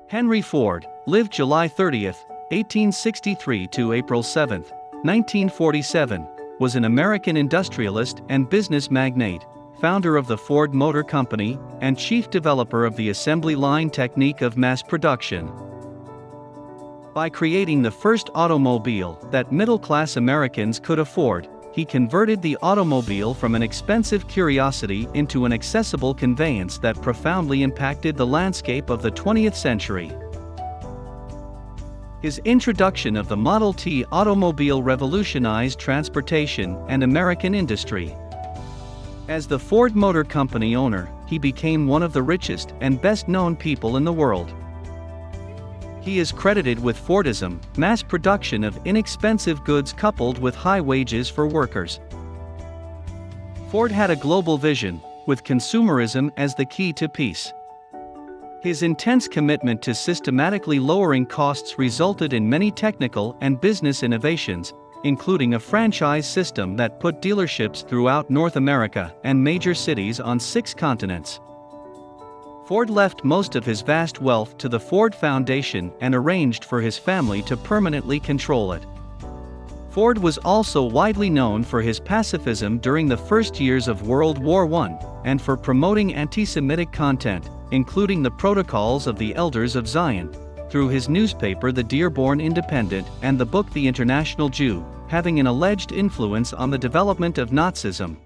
Henry Ford lived July 30, 1863 to April 7, 1947, was an American industrialist and business magnate, founder of the Ford Motor Company, and chief developer of the assembly line technique of mass production. By creating the first automobile that middle-class Americans could afford, he converted the automobile from an expensive curiosity into an accessible conveyance that profoundly impacted the landscape of the 20th century. His introduction of the Model T automobile revolutionized transportation and American industry. As the Ford Motor Company owner, he became one of the richest and best-known people in the world. He is credited with Fordism, mass production of inexpensive goods coupled with high wages for workers. Ford had a global vision, with consumerism as the key to peace. His intense commitment to systematically lowering costs resulted in many technical and business innovations, including a franchise system that put dealerships throughout North America and major cities on 6 continents. Ford left most of his vast wealth to the Ford Foundation and arranged for his family to permanently control it. Ford was also widely known for his pacifism during the first years of World War I, and for promoting antisemitic content, including the Protocols of the Elders of Zion, through his newspaper the Dearborn Independent and the book The International Jew, having an alleged influence on the development of Nazism.